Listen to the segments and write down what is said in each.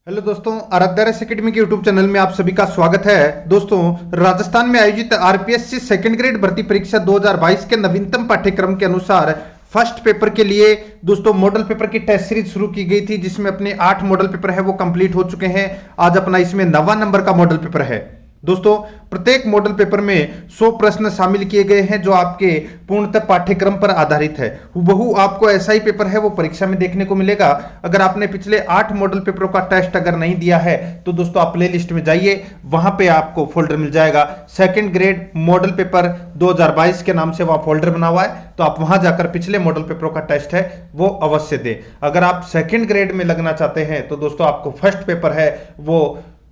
Hello दोस्तों, Aaradhya academy के YouTube channel में आप सभी का स्वागत है। दोस्तों, राजस्थान में आयोजित आरपीएससी सेकंड ग्रेड भर्ती परीक्षा 2022 के नवीनतम पाठ्यक्रम के अनुसार फर्स्ट पेपर के लिए दोस्तों मॉडल पेपर की टेस्ट सीरीज शुरू की गई थी, जिसमें अपने 8 मॉडल पेपर है वो कंप्लीट हो चुके हैं। आज अपना इसमें 9वां नंबर का मॉडल पेपर है। दोस्तों, प्रत्येक मॉडल पेपर में 100 प्रश्न शामिल किए गए हैं जो आपके पूर्णतः पाठ्यक्रम पर आधारित है। हुबहू आपको ऐसा ही पेपर है वो परीक्षा में देखने को मिलेगा। अगर आपने पिछले 8 मॉडल पेपरों का टेस्ट अगर नहीं दिया है तो दोस्तों आप प्ले लिस्ट में जाइए, वहां पे आपको फोल्डर मिल जाएगा सेकंड ग्रेड मॉडल पेपर 2022 के नाम से वहां फोल्डर बना हुआ है। तो आप वहां जाकर पिछले मॉडल पेपरों का टेस्ट है वो अवश्य दें। अगर आप सेकंड ग्रेड में लगना चाहते हैं तो दोस्तों आपको फर्स्ट पेपर है वो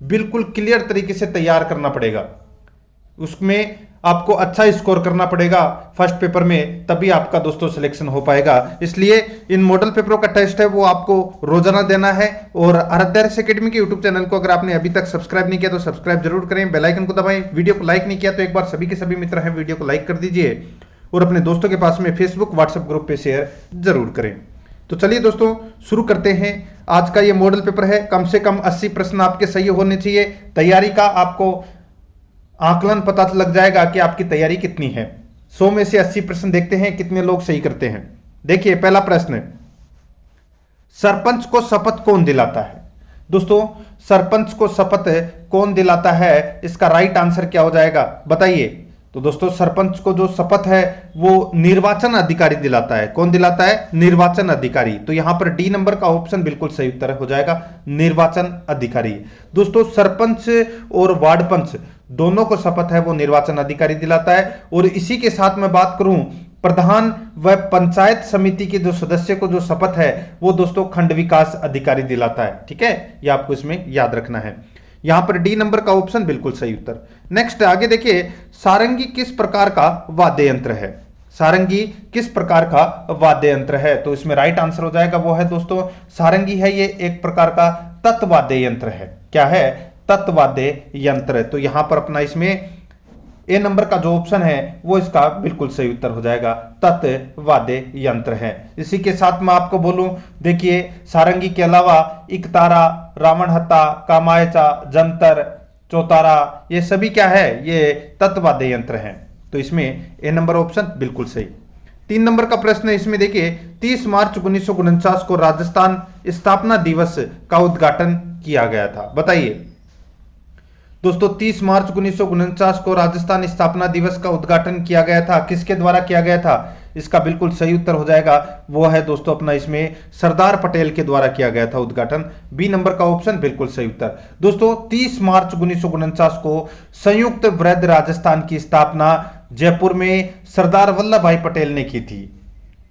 बिल्कुल क्लियर तरीके से तैयार करना पड़ेगा। उसमें आपको अच्छा स्कोर करना पड़ेगा फर्स्ट पेपर में, तभी आपका दोस्तों सिलेक्शन हो पाएगा। इसलिए इन मॉडल पेपरों का टेस्ट है वो आपको रोजाना देना है। और आराध्या एकेडमी के यूट्यूब चैनल को अगर आपने अभी तक सब्सक्राइब नहीं किया तो सब्सक्राइब जरूर करें, बेल आइकन को दबाएं। वीडियो को लाइक नहीं किया तो एक बार सभी के सभी मित्र हैं वीडियो को लाइक कर दीजिए और अपने दोस्तों के पास में फेसबुक व्हाट्सएप ग्रुप पे शेयर जरूर करें। तो चलिए दोस्तों शुरू करते हैं। आज का ये मॉडल पेपर है, कम से कम 80 प्रश्न आपके सही होने चाहिए। तैयारी का आपको आकलन पता लग जाएगा कि आपकी तैयारी कितनी है। 100 में से 80 प्रश्न देखते हैं कितने लोग सही करते हैं। देखिए पहला प्रश्न, सरपंच को शपथ कौन दिलाता है? दोस्तों, सरपंच को शपथ कौन दिलाता है, इसका राइट आंसर क्या हो जाएगा बताइए। तो दोस्तों, सरपंच को जो शपथ है वो निर्वाचन अधिकारी दिलाता है। कौन दिलाता है? निर्वाचन अधिकारी। तो यहां पर डी नंबर का ऑप्शन बिल्कुल सही उत्तर हो जाएगा, निर्वाचन अधिकारी। दोस्तों, सरपंच और वार्ड पंच दोनों को शपथ है वो निर्वाचन अधिकारी दिलाता है। और इसी के साथ मैं बात करूं, प्रधान व पंचायत समिति के जो सदस्य को जो शपथ है वो दोस्तों खंड विकास अधिकारी दिलाता है। ठीक है, ये आपको इसमें याद रखना है। यहां पर डी नंबर का ऑप्शन बिल्कुल सही उत्तर। नेक्स्ट आगे देखिए, सारंगी किस प्रकार का वाद्य यंत्र है? सारंगी किस प्रकार का वाद्य यंत्र है? तो इसमें राइट आंसर हो जाएगा वो है दोस्तों सारंगी है ये एक प्रकार का तत्वाद्य यंत्र है। क्या है? तत्वाद्य यंत्र। तो यहां पर अपना इसमें ए नंबर का जो ऑप्शन है वो इसका बिल्कुल सही उत्तर हो जाएगा, तत्वाद्य यंत्र है। इसी के साथ मैं आपको बोलूं, देखिए सारंगी के अलावा इकतारा, रावण हत्ता, कामायचा, जंतर, चौतारा, ये सभी क्या है? ये तत्वाद्य यंत्र हैं। तो इसमें ए नंबर ऑप्शन बिल्कुल सही। 3 नंबर का प्रश्न है, इसमें देखिए 30 मार्च 1949 को राजस्थान स्थापना दिवस का उद्घाटन किया गया था। बताइए दोस्तों, 30 मार्च 1949 को राजस्थान स्थापना दिवस का उद्घाटन किया गया था। किसके द्वारा किया गया था? इसका बिल्कुल सही उत्तर हो जाएगा वो है दोस्तों अपना इसमें सरदार पटेल के द्वारा किया गया था उद्घाटन। बी नंबर का ऑप्शन बिल्कुल सही उत्तर। दोस्तों, 30 मार्च 1949 को संयुक्त वृहद राजस्थान की स्थापना जयपुर में सरदार वल्लभ भाई पटेल ने की थी।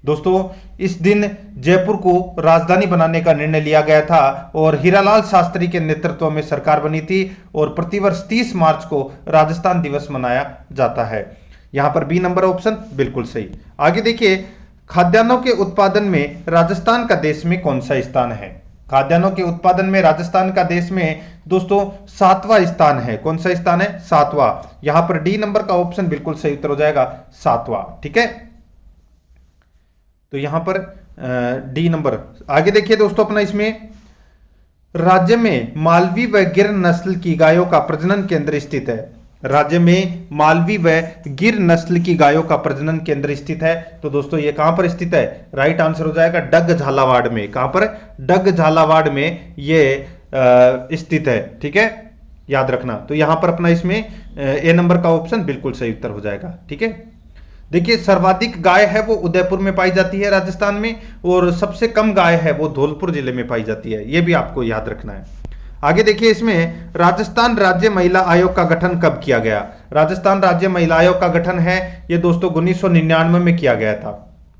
दोस्तों, इस दिन जयपुर को राजधानी बनाने का निर्णय लिया गया था और हीरालाल शास्त्री के नेतृत्व में सरकार बनी थी और प्रतिवर्ष 30 मार्च को राजस्थान दिवस मनाया जाता है। यहां पर बी नंबर ऑप्शन बिल्कुल सही। आगे देखिए, खाद्यान्नों के उत्पादन में राजस्थान का देश में कौन सा स्थान है? खाद्यान्नों के उत्पादन में राजस्थान का देश में दोस्तों 7वां स्थान है। कौन सा स्थान है? 7वां। यहां पर डी नंबर का ऑप्शन बिल्कुल सही उत्तर हो जाएगा, 7वां। ठीक है, तो यहां पर डी नंबर। आगे देखिए दोस्तों अपना इसमें, राज्य में मालवी व गिर नस्ल की गायों का प्रजनन केंद्र स्थित है। राज्य में मालवी व गिर नस्ल की गायों का प्रजनन केंद्र स्थित है। तो दोस्तों ये कहां पर स्थित है? राइट आंसर हो जाएगा डग झालावाड़ में। कहां पर? डग झालावाड़ में ये स्थित है। ठीक है, याद रखना। तो यहां पर अपना इसमें ए नंबर का ऑप्शन बिल्कुल सही उत्तर हो जाएगा। ठीक है, देखिए सर्वाधिक गाय है वो उदयपुर में पाई जाती है राजस्थान में, और सबसे कम गाय है वो धौलपुर जिले में पाई जाती है। ये भी आपको याद रखना है। आगे देखिए, इसमें राजस्थान राज्य महिला आयोग का गठन कब किया गया? राजस्थान राज्य महिला आयोग का गठन है ये दोस्तों 1999 में किया गया था।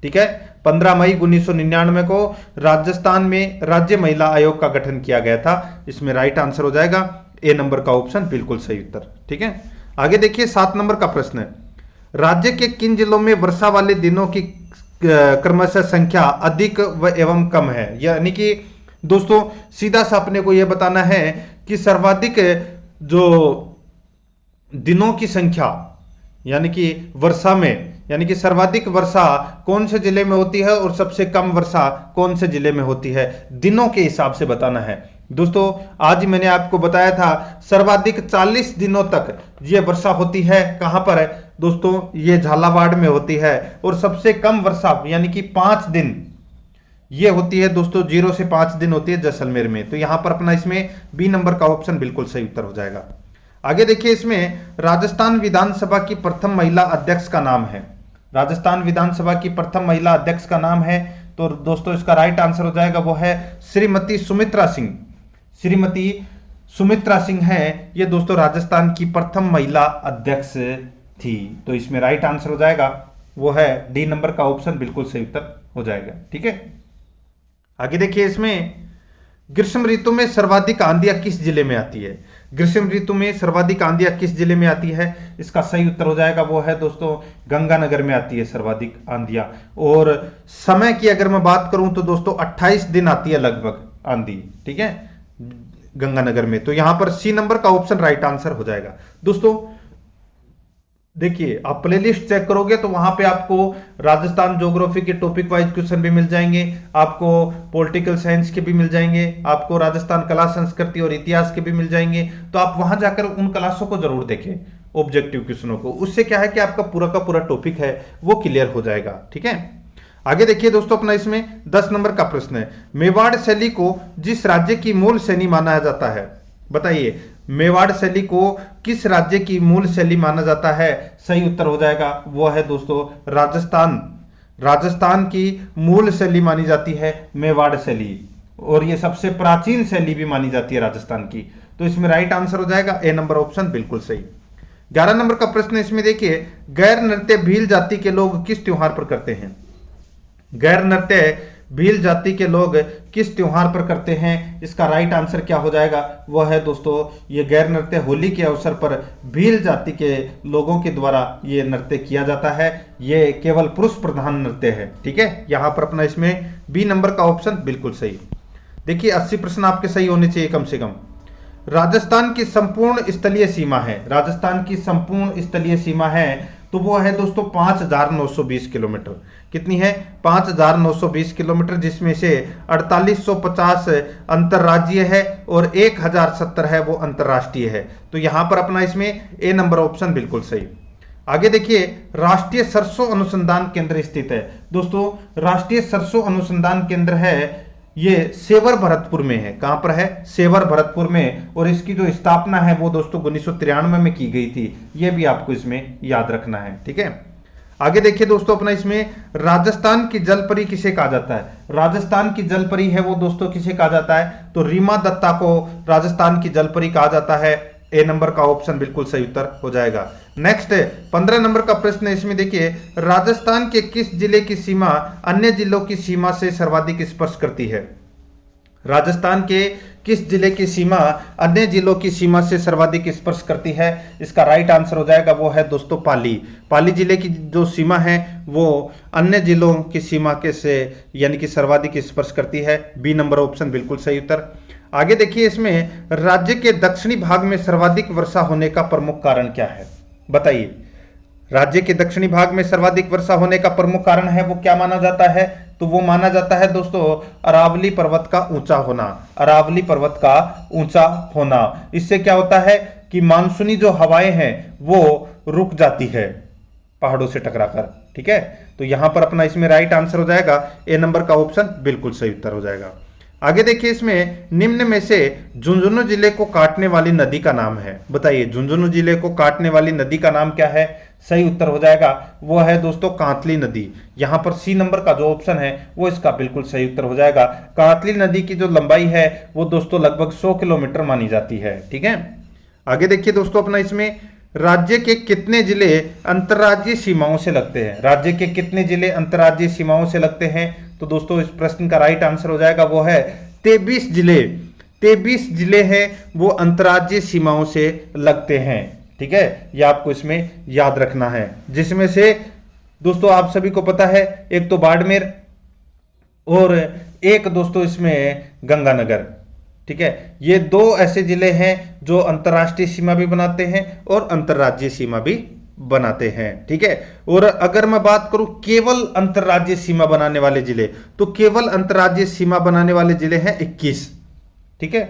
ठीक है, 15 मई 1999 को राजस्थान में राज्य महिला आयोग का गठन किया गया था। इसमें राइट आंसर हो जाएगा ए नंबर का ऑप्शन बिल्कुल सही उत्तर। ठीक है, आगे देखिए 7 नंबर का प्रश्न है, राज्य के किन जिलों में वर्षा वाले दिनों की क्रमशः संख्या अधिक व एवं कम है? यानी कि दोस्तों सीधा सा अपने को यह बताना है कि सर्वाधिक जो दिनों की संख्या यानी कि वर्षा में, यानी कि सर्वाधिक वर्षा कौन से जिले में होती है और सबसे कम वर्षा कौन से जिले में होती है, दिनों के हिसाब से बताना है। दोस्तों आज मैंने आपको बताया था सर्वाधिक 40 दिनों तक ये वर्षा होती है, कहां पर है दोस्तों, ये झालावाड़ में होती है। और सबसे कम वर्षा यानी कि 5 दिन ये होती है दोस्तों, 0 से 5 दिन होती है जैसलमेर में। तो यहां पर अपना इसमें बी नंबर का ऑप्शन बिल्कुल सही उत्तर हो जाएगा। आगे देखिए, इसमें राजस्थान विधानसभा की प्रथम महिला अध्यक्ष का नाम है। राजस्थान विधानसभा की प्रथम महिला अध्यक्ष का नाम है, तो दोस्तों इसका राइट आंसर हो जाएगा वो है श्रीमती सुमित्रा सिंह। श्रीमती सुमित्रा सिंह है ये दोस्तों राजस्थान की प्रथम महिला अध्यक्ष थी। तो इसमें राइट आंसर हो जाएगा वो है डी नंबर का ऑप्शन बिल्कुल सही उत्तर हो जाएगा। ठीक है, आगे देखिए, इसमें ग्रीष्म ऋतु में सर्वाधिक आंधियां किस जिले में आती है। ग्रीष्म ऋतु में सर्वाधिक आंधियां किस जिले में आती है, इसका सही उत्तर हो जाएगा वो है दोस्तों गंगानगर में आती है सर्वाधिक आंधियां। और समय की अगर मैं बात करूं तो दोस्तों 28 दिन आती है लगभग आंधी, ठीक है, गंगानगर में। तो यहां पर सी नंबर का ऑप्शन राइट आंसर हो जाएगा। दोस्तों देखिए, आप प्लेलिस्ट चेक करोगे तो वहां पे आपको राजस्थान ज्योग्राफी के टॉपिक वाइज क्वेश्चन भी मिल जाएंगे, आपको पॉलिटिकल साइंस के भी मिल जाएंगे, आपको राजस्थान कला संस्कृति और इतिहास के भी मिल जाएंगे। तो आप वहां जाकर उन क्लासों को जरूर देखें, ऑब्जेक्टिव क्वेश्चनों को। उससे क्या है कि आपका पूरा का पूरा टॉपिक है वो क्लियर हो जाएगा। ठीक है, आगे देखिए दोस्तों, अपना इसमें 10 नंबर का प्रश्न है, मेवाड़ शैली को जिस राज्य की मूल शैली माना जाता है, बताइए मेवाड़ शैली को किस राज्य की मूल शैली माना जाता है। सही उत्तर हो जाएगा वो है दोस्तों राजस्थान। राजस्थान की मूल शैली मानी जाती है मेवाड़ शैली, और ये सबसे प्राचीन शैली भी मानी जाती है राजस्थान की। तो इसमें राइट आंसर हो जाएगा ए नंबर ऑप्शन बिल्कुल सही। 11 नंबर का प्रश्न इसमें देखिए, गैर नृत्य भील जाति के लोग किस त्योहार पर करते हैं। गैर नृत्य भील जाति के लोग किस त्योहार पर करते हैं, इसका राइट आंसर क्या हो जाएगा वह है दोस्तों ये गैर नृत्य होली के अवसर पर भील जाति के लोगों के द्वारा ये नृत्य किया जाता है। ये केवल पुरुष प्रधान नृत्य है। ठीक है, यहां पर अपना इसमें बी नंबर का ऑप्शन बिल्कुल सही। देखिए 80 प्रश्न आपके सही होने चाहिए कम से कम। राजस्थान की संपूर्ण स्थलीय सीमा है, राजस्थान की संपूर्ण स्थलीय सीमा है तो वो है दोस्तों 5920 किलोमीटर। कितनी है, 5920 किलोमीटर, जिसमें से 4850 अंतर्राज्यीय है और 1070 है वो अंतर्राष्ट्रीय है। तो यहां पर अपना इसमें ए नंबर ऑप्शन बिल्कुल सही। आगे देखिए, राष्ट्रीय सरसों अनुसंधान केंद्र स्थित है। दोस्तों राष्ट्रीय सरसों अनुसंधान केंद्र है ये सेवर भरतपुर में है। कहां पर है, सेवर भरतपुर में। और इसकी जो स्थापना है वो दोस्तों 1993 में की गई थी, ये भी आपको इसमें याद रखना है। ठीक है, आगे देखिए दोस्तों, अपना इसमें राजस्थान की जलपरी किसे कहा जाता है। राजस्थान की जलपरी है वो दोस्तों किसे कहा जाता है, तो रीमा दत्ता को राजस्थान की जलपरी कहा जाता है। ए नंबर का ऑप्शन बिल्कुल सही उत्तर हो जाएगा। नेक्स्ट 15 नंबर का प्रश्न है, इसमें देखिए, राजस्थान के किस जिले की सीमा अन्य जिलों की सीमा से सर्वाधिक स्पर्श करती है। राजस्थान के किस जिले की सीमा अन्य जिलों की सीमा से सर्वाधिक स्पर्श करती है, इसका राइट आंसर हो जाएगा वो है दोस्तों पाली। पाली जिले की जो सीमा है वो अन्य जिलों की सीमा के से यानी कि सर्वाधिक स्पर्श करती है। बी नंबर ऑप्शन बिल्कुल सही उत्तर। आगे देखिए, इसमें राज्य के दक्षिणी भाग में सर्वाधिक वर्षा होने का प्रमुख कारण क्या है, बताइए। राज्य के दक्षिणी भाग में सर्वाधिक वर्षा होने का प्रमुख कारण है वो क्या माना जाता है, तो वो माना जाता है दोस्तों अरावली पर्वत का ऊंचा होना। अरावली पर्वत का ऊंचा होना, इससे क्या होता है कि मानसूनी जो हवाएं हैं वो रुक जाती है पहाड़ों से टकराकर। ठीक है, तो यहां पर अपना इसमें राइट आंसर हो जाएगा ए नंबर का ऑप्शन बिल्कुल सही उत्तर हो जाएगा। आगे देखिए, इसमें निम्न में से झुंझुनू जिले को काटने वाली नदी का नाम है, बताइए झुंझुनू जिले को काटने वाली नदी का नाम क्या है। सही उत्तर हो जाएगा वो है दोस्तों कांतली नदी। यहां पर सी नंबर का जो ऑप्शन है वो इसका बिल्कुल सही उत्तर हो जाएगा। कांतली नदी की जो लंबाई है वो दोस्तों लगभग 100 किलोमीटर मानी जाती है। ठीक है, आगे देखिए दोस्तों, अपना इसमें राज्य के कितने जिले अंतर्राज्यीय सीमाओं से लगते हैं। राज्य के कितने जिले अंतर्राज्यीय सीमाओं से लगते हैं, तो दोस्तों इस प्रश्न का राइट आंसर हो जाएगा वो है 23 जिले। 23 जिले हैं वो अंतर्राज्यीय सीमाओं से लगते हैं। ठीक है, ये आपको इसमें याद रखना है, जिसमें से दोस्तों आप सभी को पता है एक तो बाड़मेर और एक दोस्तों इसमें गंगानगर। ठीक है, ये दो ऐसे जिले हैं जो अंतर्राष्ट्रीय सीमा भी बनाते हैं और अंतर्राज्यीय सीमा भी बनाते हैं। ठीक है, और अगर मैं बात करूं केवल अंतर्राज्यीय सीमा बनाने वाले जिले, तो केवल अंतर्राज्यीय सीमा बनाने वाले जिले हैं 21। ठीक है,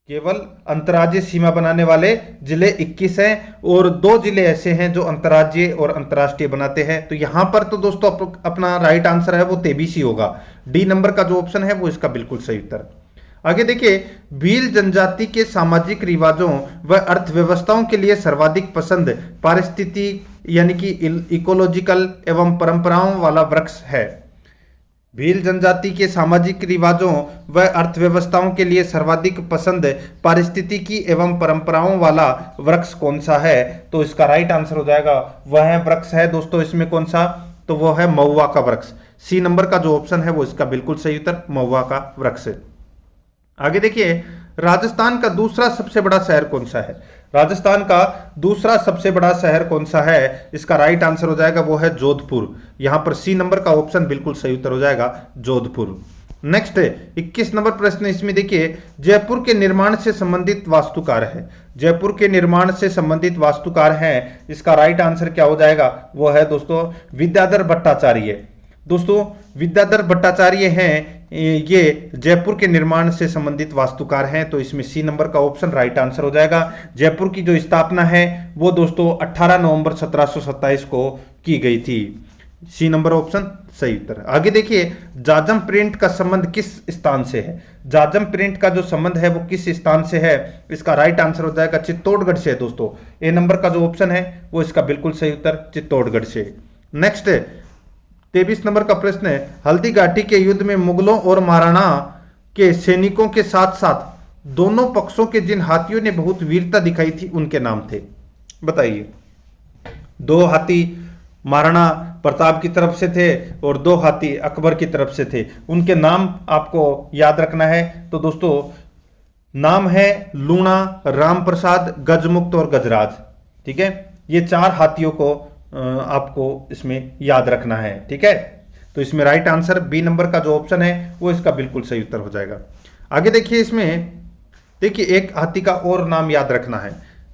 केवल अंतर्राज्यीय सीमा बनाने वाले जिले 21 हैं और 2 जिले ऐसे हैं जो अंतर्राज्यीय और अंतर्राष्ट्रीय बनाते हैं। तो यहां पर तो दोस्तों अपना राइट आंसर है वो 23 ही होगा। डी नंबर का जो ऑप्शन है वो इसका बिल्कुल सही उत्तर। आगे देखिए, भील जनजाति के सामाजिक रिवाजों व अर्थव्यवस्थाओं के लिए सर्वाधिक पसंद पारिस्थितिकी यानी कि इकोलॉजिकल एवं परंपराओं वाला वृक्ष है। भील जनजाति के सामाजिक रिवाजों व अर्थव्यवस्थाओं के लिए सर्वाधिक पसंद पारिस्थितिकी एवं परंपराओं वाला वृक्ष कौन सा है? तो इसका राइट आंसर हो जाएगा वह वृक्ष है दोस्तों इसमें कौन सा? तो वो है महुआ का वृक्ष। सी नंबर का जो ऑप्शन है वो इसका बिल्कुल सही उत्तर महुआ का वृक्ष है। आगे देखिए, राजस्थान का दूसरा सबसे बड़ा शहर कौन सा है? राजस्थान का दूसरा सबसे बड़ा शहर कौन सा है? इसका राइट आंसर हो जाएगा वो है जोधपुर। यहां पर सी नंबर का ऑप्शन बिल्कुल सही उत्तर हो जाएगा जोधपुर। नेक्स्ट 21 नंबर प्रश्न, इसमें देखिए, जयपुर के निर्माण से संबंधित वास्तुकार है। जयपुर के निर्माण से संबंधित वास्तुकार हैं, इसका राइट आंसर क्या हो जाएगा? वो है दोस्तों विद्याधर भट्टाचार्य। दोस्तों विद्याधर भट्टाचार्य हैं, ये जयपुर के निर्माण से संबंधित वास्तुकार हैं। तो इसमें सी नंबर का ऑप्शन राइट आंसर हो जाएगा। जयपुर की जो स्थापना है वो दोस्तों 18 नवंबर 1727 को की गई थी। सी नंबर ऑप्शन सही उत्तर। आगे देखिए, जाजम प्रिंट का संबंध किस स्थान से है? जाजम प्रिंट का जो संबंध है वो किस स्थान से है? इसका राइट आंसर हो जाएगा चित्तौड़गढ़ से दोस्तों। ए नंबर का जो ऑप्शन है वो इसका बिल्कुल सही उत्तर चित्तौड़गढ़ से। नेक्स्ट 23 नंबर का प्रश्न है, हल्दी घाटी के युद्ध में मुगलों और महाराणा के सैनिकों के साथ साथ दोनों पक्षों के जिन हाथियों ने बहुत वीरता दिखाई थी उनके नाम थे। बताइए, 2 हाथी महाराणा प्रताप की तरफ से थे और 2 हाथी अकबर की तरफ से थे, उनके नाम आपको याद रखना है। तो दोस्तों नाम है लूणा, राम प्रसाद, गजमुक्त और गजराज। ठीक है, ये 4 हाथियों को आपको इसमें याद रखना है। ठीक है, तो इसमें राइट आंसर बी नंबर का जो ऑप्शन है वो इसका बिल्कुल सही उत्तर हो जाएगा। आगे देखिए, इसमें देखिए एक हाथी का और नाम याद रखना है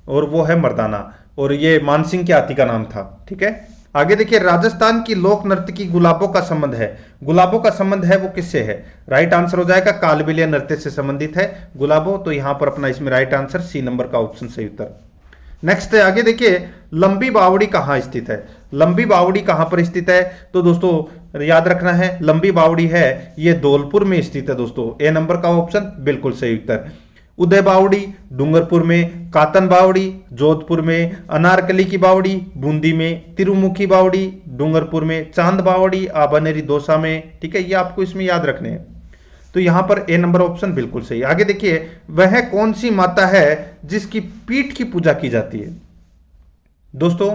और वो है मर्दाना, और ये मानसिंह के हाथी का नाम था। ठीक है, आगे देखिए, राजस्थान की लोक नृत्य की गुलाबों का संबंध है। गुलाबों का संबंध है वो किससे है? राइट आंसर हो जाएगा कालबेलिया नृत्य से संबंधित है गुलाबों। तो यहां पर अपना इसमें राइट आंसर सी नंबर का ऑप्शन सही उत्तर। नेक्स्ट है, आगे देखिए, लंबी बावड़ी कहाँ स्थित है? लंबी बावड़ी कहाँ पर स्थित है? तो दोस्तों याद रखना है, लंबी बावड़ी है ये धौलपुर में स्थित है दोस्तों। ए नंबर का ऑप्शन बिल्कुल सही उत्तर। उदय बावड़ी डूंगरपुर में, कातन बावड़ी जोधपुर में, अनारकली की बावड़ी बूंदी में, तिरुमुखी बावड़ी डूंगरपुर में, चांद बावड़ी आबानेरी दौसा में। ठीक है, ये आपको इसमें याद रखने हैं। तो यहां पर ए नंबर ऑप्शन बिल्कुल सही। आगे देखिए, वह कौन सी माता है जिसकी पीठ की पूजा की जाती है? दोस्तों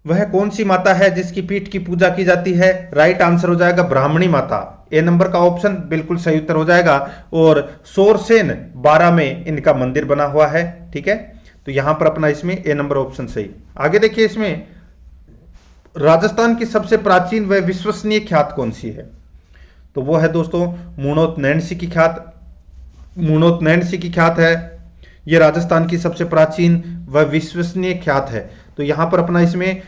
वह कौन सी माता है जिसकी पीठ की पूजा की जाती है? राइट आंसर हो जाएगा ब्राह्मणी माता। ए नंबर का ऑप्शन बिल्कुल सही उत्तर हो जाएगा। और सोरसेन 12 में इनका मंदिर बना हुआ है। ठीक है, तो यहां पर अपना इसमें ए नंबर ऑप्शन सही। आगे देखिए, इसमें राजस्थान की सबसे प्राचीन व विश्वसनीय ख्यात कौन सी है? तो वो है दोस्तों मूणोत नैणसी की ख्यात। मूणोत नैणसी की ख्यात है, ये राजस्थान की सबसे प्राचीन व विश्वसनीय ख्यात है। तो यहां पर अपना इसमें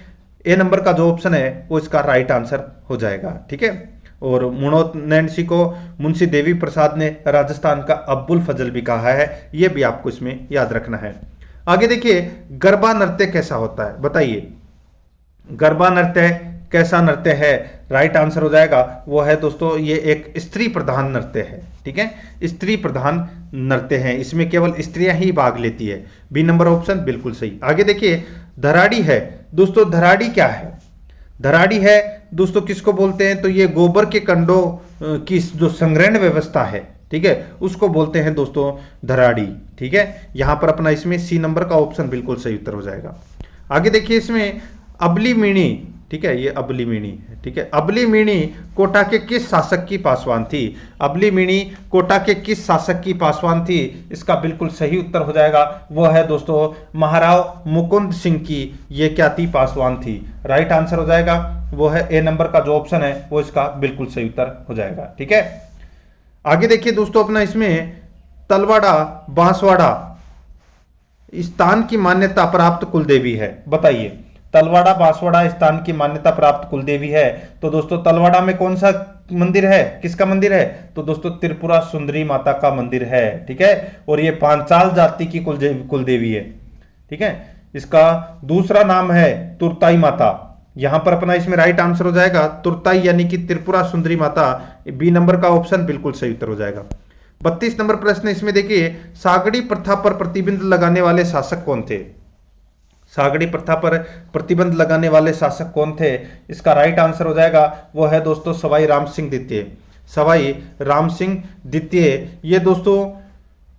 ए नंबर का जो ऑप्शन है वो इसका राइट आंसर हो जाएगा। ठीक है, और मूणोत नैणसी को मुंशी देवी प्रसाद ने राजस्थान का अब्बुल फजल भी कहा है, ये भी आपको इसमें याद रखना है। आगे देखिए, गरबा नृत्य कैसा होता है? बताइए, गरबा नृत्य कैसा नृत्य है? राइट आंसर हो जाएगा वो है दोस्तों ये एक स्त्री प्रधान नृत्य है। ठीक है, स्त्री प्रधान नृत्य है, इसमें केवल स्त्रियां ही भाग लेती है। बी नंबर ऑप्शन बिल्कुल सही। आगे देखिए, धराड़ी है दोस्तों। धराड़ी क्या है? धराड़ी है दोस्तों किसको बोलते हैं? तो ये गोबर के कंडों की जो संग्रहण व्यवस्था है, ठीक है, उसको बोलते हैं दोस्तों धराड़ी। ठीक है, यहां पर अपना इसमें सी नंबर का ऑप्शन बिल्कुल सही उत्तर हो जाएगा। आगे देखिए, इसमें अबली मीणी, ठीक है, ये अबली मीणी है। ठीक है, अबली मीणी कोटा के किस शासक की पासवान थी? अबली मीणी कोटा के किस शासक की पासवान थी? इसका बिल्कुल सही उत्तर हो जाएगा वो है दोस्तों महाराव मुकुंद सिंह की ये क्या थी? पासवान थी। राइट आंसर हो जाएगा वो है ए नंबर का जो ऑप्शन है वो इसका बिल्कुल सही उत्तर हो जाएगा। ठीक है, आगे देखिए दोस्तों, अपना इसमें तलवाड़ा बांसवाड़ा स्थान की मान्यता प्राप्त कुलदेवी है। बताइए, तलवाड़ा बांसवाड़ा स्थान की मान्यता प्राप्त कुलदेवी है। तो दोस्तों तलवाड़ा में कौन सा मंदिर है, किसका मंदिर है? तो दोस्तों त्रिपुरा सुंदरी माता का मंदिर है, ठीक है। और ये पांचाल जाति की कुल देवी है, ठीक है। इसका दूसरा नाम है तुरताई माता। यहां पर अपना इसमें राइट आंसर हो जाएगा तुरताई यानी कि त्रिपुरा सुंदरी माता। बी नंबर का ऑप्शन बिल्कुल सही उत्तर हो जाएगा। 32 नंबर प्रश्न इसमें देखिए, सागड़ी प्रथा पर प्रतिबंध लगाने वाले शासक कौन थे? सागड़ी प्रथा पर प्रतिबंध लगाने वाले शासक कौन थे? इसका राइट आंसर हो जाएगा वो है दोस्तों सवाई राम सिंह द्वितीय। सवाई राम सिंह द्वितीय ये दोस्तों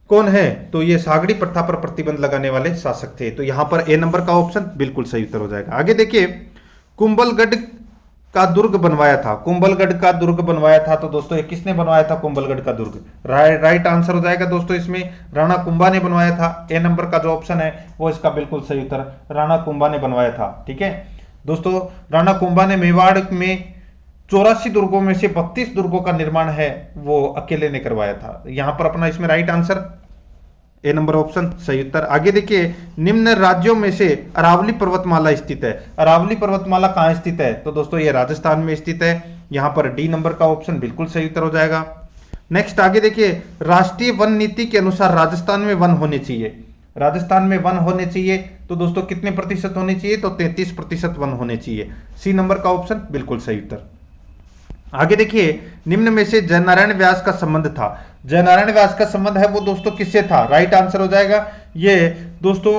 कौन है? तो ये सागड़ी प्रथा पर प्रतिबंध लगाने वाले शासक थे। तो यहां पर ए नंबर का ऑप्शन बिल्कुल सही उत्तर हो जाएगा। आगे देखिए, कुंभलगढ़ का दुर्ग बनवाया था। कुंभलगढ़ का दुर्ग बनवाया था तो दोस्तों ये किसने बनवाया था कुंभलगढ़ का दुर्ग? राइट आंसर हो जाएगा दोस्तों इसमें राणा कुंभा ने बनवाया था। ए नंबर का जो ऑप्शन है वो इसका बिल्कुल सही उत्तर राणा कुंभा ने बनवाया था, ठीक है दोस्तों। राणा कुंभा ने मेवाड़ में 84 दुर्गों में से 32 दुर्गों का निर्माण है वो अकेले ने करवाया था। यहां पर अपना इसमें right answer A number option सही उत्तर। आगे देखिए, निम्न राज्यों में से अरावली पर्वतमाला स्थित है। अरावली पर्वतमाला कहां स्थित है? तो दोस्तों ये राजस्थान में स्थित है। यहां पर डी नंबर का ऑप्शन बिल्कुल सही उत्तर हो जाएगा। नेक्स्ट आगे देखिए, राष्ट्रीय वन नीति के अनुसार राजस्थान में वन होने चाहिए। राजस्थान में वन होने चाहिए तो दोस्तों कितने प्रतिशत होने चाहिए? तो 33% वन होने चाहिए। सी नंबर का ऑप्शन बिल्कुल सही उत्तर। आगे देखिए, निम्न में से जयनारायण व्यास का संबंध था। जयनारायण व्यास का संबंध है वो दोस्तों किससे था? राइट आंसर हो जाएगा ये दोस्तों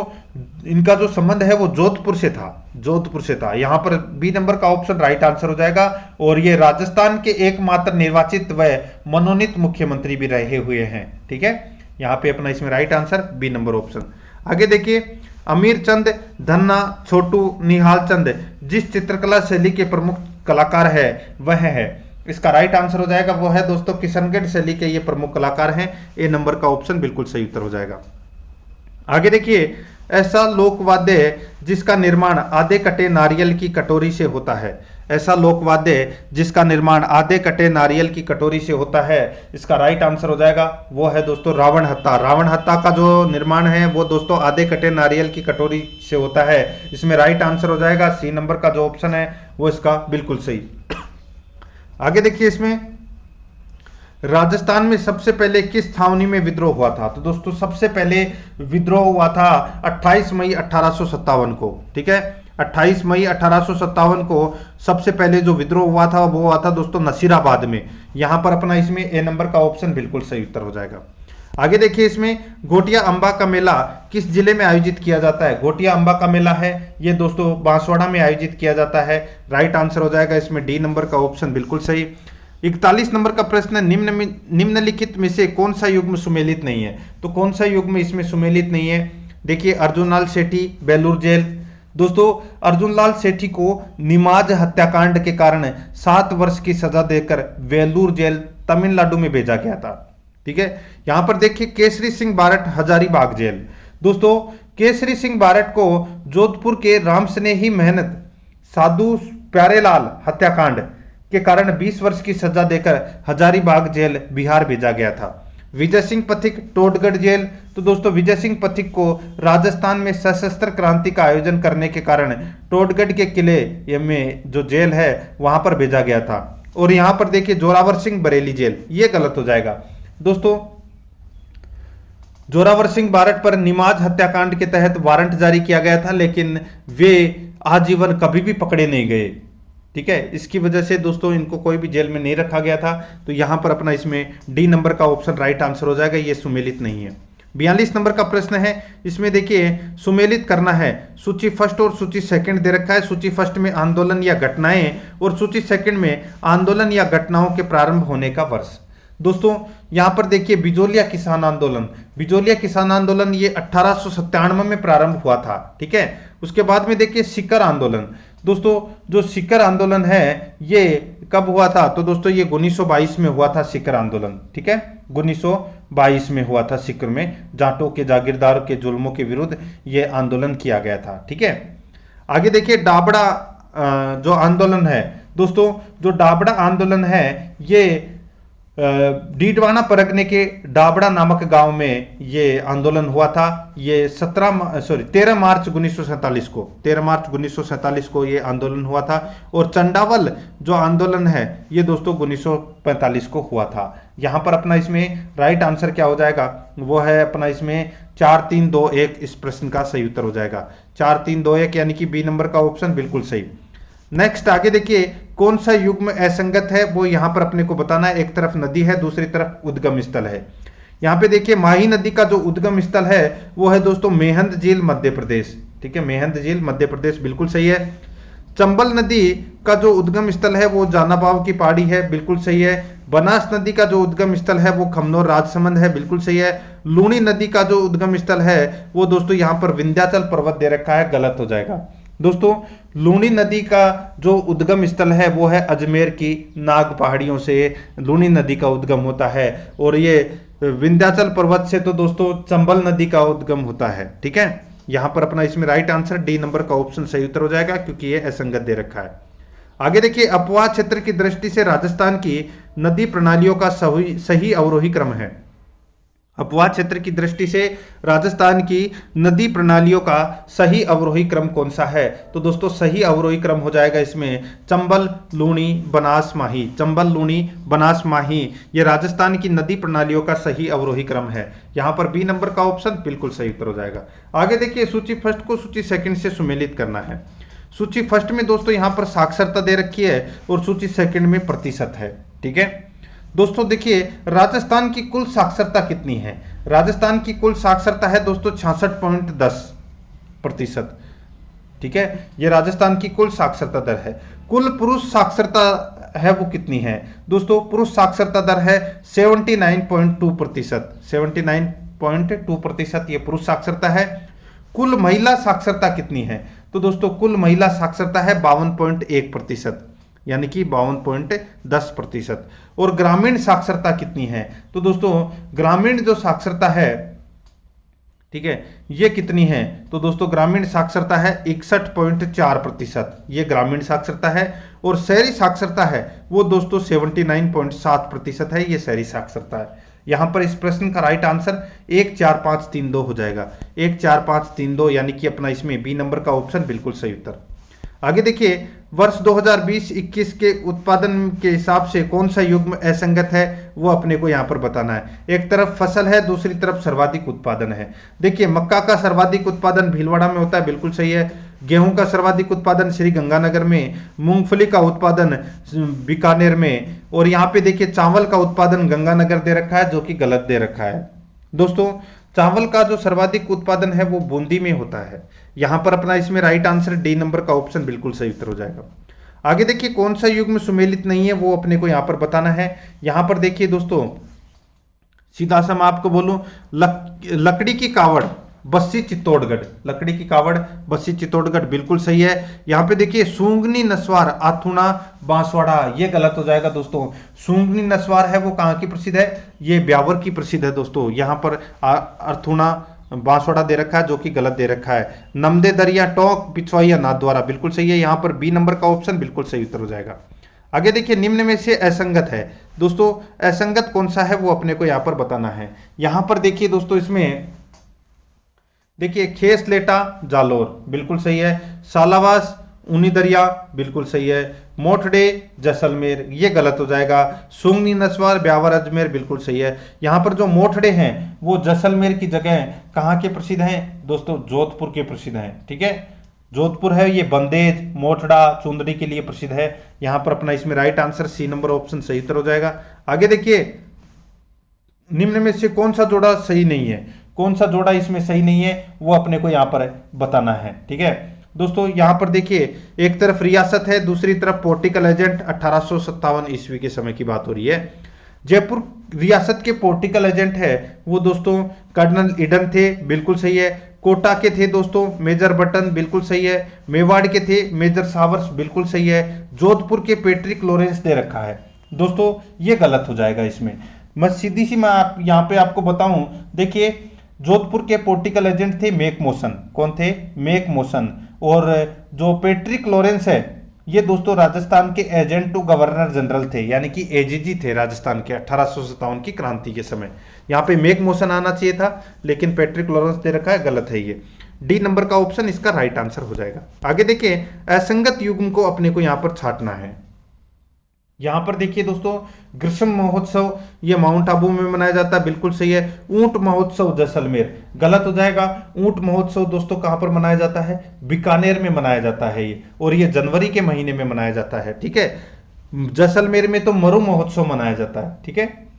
इनका जो संबंध है वो जोधपुर से था। जोधपुर से था। यहां पर बी नंबर का ऑप्शन राइट आंसर हो जाएगा। और ये राजस्थान के एकमात्र निर्वाचित व मनोनीत मुख्यमंत्री भी रहे हुए हैं, ठीक है। यहां पे अपना इसमें right answer B number option. आगे देखिए, अमीर चंद, धन्ना, छोटू, निहाल चंद जिस चित्रकला शैली के प्रमुख कलाकार है वह है। इसका राइट आंसर हो जाएगा वो है दोस्तों किशनगढ़ शैली के ये प्रमुख कलाकार हैं। ए नंबर का ऑप्शन बिल्कुल सही उत्तर हो जाएगा। आगे देखिए, ऐसा लोकवाद्य जिसका निर्माण आधे कटे नारियल की कटोरी से होता है। ऐसा लोकवाद्य जिसका निर्माण आधे कटे नारियल की कटोरी से होता है। इसका राइट आंसर हो जाएगा वो है दोस्तों रावण हत्था। रावण हत्था का जो निर्माण है वो दोस्तों आधे कटे नारियल की कटोरी से होता है। इसमें राइट आंसर हो जाएगा सी नंबर का जो ऑप्शन है वो इसका बिल्कुल सही। आगे देखिए, इसमें राजस्थान में सबसे पहले किस छावनी में विद्रोह हुआ था? तो दोस्तों सबसे पहले विद्रोह हुआ था 28 मई 1857 को, ठीक है। 28 मई 1857 को सबसे पहले जो विद्रोह हुआ था वो हुआ था दोस्तों नसीराबाद में। यहां पर अपना इसमें ए नंबर का ऑप्शन बिल्कुल सही उत्तर हो जाएगा। आगे देखिए, इसमें घोटिया अंबा का मेला किस जिले में आयोजित किया जाता है? घोटिया अंबा का मेला है ये दोस्तों बांसवाड़ा में आयोजित किया जाता है। राइट आंसर हो जाएगा इसमें डी नंबर का ऑप्शन बिल्कुल सही। 41 नंबर का प्रश्न, निम्नलिखित में से कौन सा युग्म सुमेलित नहीं है? तो कौन सा युग्म इसमें सुमेलित नहीं है? देखिए, अर्जुनलाल सेठी, बेलूर जेल। दोस्तों अर्जुनलाल सेठी को निमाज हत्याकांड के कारण 7 वर्ष की सजा देकर वेलूर जेल तमिलनाडु में भेजा गया था, ठीक है। यहां पर देखिए, केसरी सिंह बारट, हजारीबाग जेल। दोस्तों केसरी सिंह बारट को जोधपुर के रामस्नेही मेहनत साधु प्यारेलाल हत्याकांड के कारण 20 वर्ष की सजा देकर हजारीबाग जेल बिहार भेजा गया था। विजय सिंह पथिक, टोडगढ़ जेल। तो दोस्तों विजय सिंह पथिक को राजस्थान में सशस्त्र क्रांति का आयोजन करने के कारण टोडगढ़ के किले में जो जेल है वहां पर भेजा गया था। और यहां पर देखिए जोरावर सिंह बरेली जेल, ये गलत हो जाएगा दोस्तों। जोरावर सिंह बारट पर निमाज हत्याकांड के तहत वारंट जारी किया गया था लेकिन वे आजीवन कभी भी पकड़े नहीं गए, ठीक है। इसकी वजह से दोस्तों इनको कोई भी जेल में नहीं रखा गया था। तो यहां पर अपना इसमें डी नंबर का ऑप्शन राइट आंसर हो जाएगा, ये सुमेलित नहीं है। 42 नंबर का प्रश्न है, इसमें देखिए सुमेलित करना है। सूची फर्स्ट और सूची सेकंड दे रखा है। सूची फर्स्ट में आंदोलन या घटनाएं और सूची सेकंड में आंदोलन या घटनाओं के प्रारंभ होने का वर्ष। दोस्तों यहां पर देखिए बिजोलिया किसान आंदोलन, बिजोलिया किसान आंदोलन ये 1897 में प्रारंभ हुआ था, ठीक है। उसके बाद में देखिए सीकर आंदोलन। दोस्तों जो सीकर आंदोलन है ये कब हुआ था? तो दोस्तों ये 1922 में हुआ था सीकर आंदोलन, ठीक है। 1922 में हुआ था सीकर में, जाटों के जागीरदारों के जुल्मों के विरुद्ध ये आंदोलन किया गया था, ठीक है। आगे देखिए डाबड़ा जो आंदोलन है, दोस्तों जो डाबड़ा आंदोलन है ये डीडवाना परगने के डाबड़ा नामक गांव में ये आंदोलन हुआ था। ये 13 मार्च 1947 को 13 मार्च 1947 को ये आंदोलन हुआ था। और चंडावल जो आंदोलन है ये दोस्तों 1945 को हुआ था। यहाँ पर अपना इसमें राइट आंसर क्या हो जाएगा, वो है अपना इसमें 4 3 2 1 इस प्रश्न का सही उत्तर हो जाएगा। 4 3 2 1 यानी कि बी नंबर का ऑप्शन बिल्कुल सही। नेक्स्ट आगे देखिए, कौन सा युग्म असंगत है वो यहां पर अपने को बताना है। एक तरफ नदी है, दूसरी तरफ उद्गम स्थल है। यहां पे देखिए माही नदी का जो उद्गम स्थल है वो है दोस्तों मेहंद झील मध्य प्रदेश। ठीक है, मेहंद झील मध्य प्रदेश बिल्कुल सही है। चंबल नदी का जो उद्गम स्थल है वो जानाबाव की पहाड़ी है, बिल्कुल सही है। बनास नदी का जो उद्गम स्थल है वो खमनोर राजसमंद है, बिल्कुल सही है। लूणी नदी का जो उद्गम स्थल है वो दोस्तों यहाँ पर विंध्याचल पर्वत दे रखा है, गलत हो जाएगा। दोस्तों लूणी नदी का जो उद्गम स्थल है वो है अजमेर की नाग पहाड़ियों से लूणी नदी का उद्गम होता है। और ये विंध्याचल पर्वत से तो दोस्तों चंबल नदी का उद्गम होता है। ठीक है, यहां पर अपना इसमें राइट आंसर डी नंबर का ऑप्शन सही उत्तर हो जाएगा, क्योंकि ये असंगत दे रखा है। आगे देखिए, अपवाह क्षेत्र की दृष्टि से राजस्थान की नदी प्रणालियों का सही अवरोही क्रम है। अपवाह क्षेत्र की दृष्टि से राजस्थान की नदी प्रणालियों का सही अवरोही क्रम कौन सा है, तो दोस्तों सही अवरोही क्रम हो जाएगा इसमें चंबल लूणी बनास माही। चंबल लूणी बनास माही ये राजस्थान की नदी प्रणालियों का सही अवरोही क्रम है। यहां पर बी नंबर का ऑप्शन बिल्कुल सही उत्तर हो जाएगा। आगे देखिए, सूची फर्स्ट को सूची सेकंड से सुमेलित करना है। सूची फर्स्ट में दोस्तों यहां पर साक्षरता दे रखी है और सूची सेकंड में प्रतिशत है। ठीक है दोस्तों, देखिए राजस्थान की कुल साक्षरता कितनी है। राजस्थान की कुल साक्षरता है दोस्तों 66.10%। ठीक है, ये राजस्थान की कुल साक्षरता दर है। कुल पुरुष साक्षरता है वो कितनी है दोस्तों, पुरुष साक्षरता दर है 79.2%। 79.2% ये पुरुष साक्षरता है। कुल महिला साक्षरता कितनी है, तो दोस्तों कुल महिला साक्षरता है 52.1%, यानी कि 52.10%। और ग्रामीण साक्षरता कितनी है, तो दोस्तों ग्रामीण जो साक्षरता है, ठीक है, ये कितनी है, तो दोस्तों ग्रामीण साक्षरता है 61.4%, ये ग्रामीण साक्षरता है। और शहरी साक्षरता है वो दोस्तों 79.7% है, ये शहरी साक्षरता है। यहां पर इस प्रश्न का राइट आंसर 1 4 5 3 2 हो जाएगा। 1 4 5 3 2 यानी कि अपना इसमें बी नंबर का ऑप्शन बिल्कुल सही उत्तर। आगे देखिए, वर्ष 2020-21 के उत्पादन के हिसाब से कौन सा युग्म असंगत है वो अपने को यहाँ पर बताना है। एक तरफ फसल है, दूसरी तरफ सर्वाधिक उत्पादन है। देखिए मक्का का सर्वाधिक उत्पादन भीलवाड़ा में होता है, बिल्कुल सही है। गेहूं का सर्वाधिक उत्पादन श्री गंगानगर में, मूंगफली का उत्पादन बीकानेर में, और यहाँ पे देखिए चावल का उत्पादन गंगानगर दे रखा है, जो कि गलत दे रखा है। दोस्तों चावल का जो सर्वाधिक उत्पादन है वो बूंदी में होता है। यहां पर अपना इसमें राइट आंसर डी नंबर का ऑप्शन बिल्कुल सही उत्तर हो जाएगा। आगे देखिए, कौन सा युग्म सुमेलित नहीं है वो अपने को यहां पर बताना है। यहां पर देखिए दोस्तों, सीधा सा मैं आपको बोलूं, लकड़ी की कावड़ बस्सी चित्तौड़गढ़, लकड़ी की कावड़ बस्सी चित्तौड़गढ़ बिल्कुल सही है। यहाँ पे देखिए सूंगनी नस्वार आथुना बांसवाड़ा, ये गलत हो जाएगा दोस्तों। सूंगनी नस्वार है वो कहाँ की प्रसिद्ध है, ये ब्यावर की प्रसिद्ध है दोस्तों। यहाँ पर अर्थुना बांसवाड़ा दे रखा है, जो कि गलत दे रखा है। नमदे दरिया टोंक पिछवाइया नाथद्वारा बिल्कुल सही है। यहाँ पर बी नंबर का ऑप्शन बिल्कुल सही उत्तर हो जाएगा। आगे देखिए, निम्न में से असंगत है दोस्तों, असंगत कौन सा है वो अपने को यहाँ पर बताना है। यहाँ पर देखिए दोस्तों, इसमें देखिए खेस लेटा जालोर बिल्कुल सही है। सालावास ऊनी दरिया बिल्कुल सही है। मोठडे जैसलमेर ये गलत हो जाएगा। सुंगनी नस्वार ब्यावर अजमेर बिल्कुल सही है। यहाँ पर जो मोठडे हैं वो जैसलमेर की जगह कहाँ के प्रसिद्ध हैं दोस्तों, जोधपुर के प्रसिद्ध हैं। ठीक है, जोधपुर है ये बंदेज मोठड़ा चुंदड़ी के लिए प्रसिद्ध है। यहाँ पर अपना इसमें right answer C number option सही उत्तर हो जाएगा। आगे देखिए, निम्न में से कौन सा जोड़ा सही नहीं है, कौन सा जोड़ा इसमें सही नहीं है वो अपने को यहाँ पर बताना है। ठीक है दोस्तों, यहाँ पर देखिए एक तरफ रियासत है, दूसरी तरफ पोर्टिकल एजेंट 1857 ईस्वी के समय की बात हो रही है। जयपुर रियासत के पोर्टिकल एजेंट है वो दोस्तों कर्नल ईडन थे, बिल्कुल सही है। कोटा के थे दोस्तों मेजर बटन, बिल्कुल सही है। मेवाड़ के थे मेजर सावर्स, बिल्कुल सही है। जोधपुर के पेट्रिक लॉरेंस दे रखा है दोस्तों, ये गलत हो जाएगा इसमें। मैं सीधी सी मैं यहाँ पे आपको बताऊं, देखिए जोधपुर के पोर्टिकल एजेंट थे मेक मोशन, कौन थे, मेक मोशन। और जो पेट्रिक लॉरेंस है ये दोस्तों राजस्थान के एजेंट टू गवर्नर जनरल थे, यानी कि एजीजी थे राजस्थान के 1857 की क्रांति के समय। यहाँ पे मेक मोशन आना चाहिए था, लेकिन पैट्रिक लॉरेंस दे रखा है, गलत है ये। डी नंबर का ऑप्शन इसका राइट आंसर हो जाएगा। आगे देखिए, असंगत युग्म को अपने को यहाँ पर छांटना है। यहां पर देखिए दोस्तों, ग्रीष्म महोत्सव ये माउंट आबू में मनाया जाता है, बिल्कुल सही है। ऊंट महोत्सव जैसलमेर, गलत हो जाएगा। ऊंट महोत्सव दोस्तों कहां पर मनाया जाता है? बीकानेर में मनाया जाता है ये, और ये जनवरी के महीने में मनाया जाता है, ठीक है। जैसलमेर में तो मरु महोत्सव मनाया जाता है, ठीक है।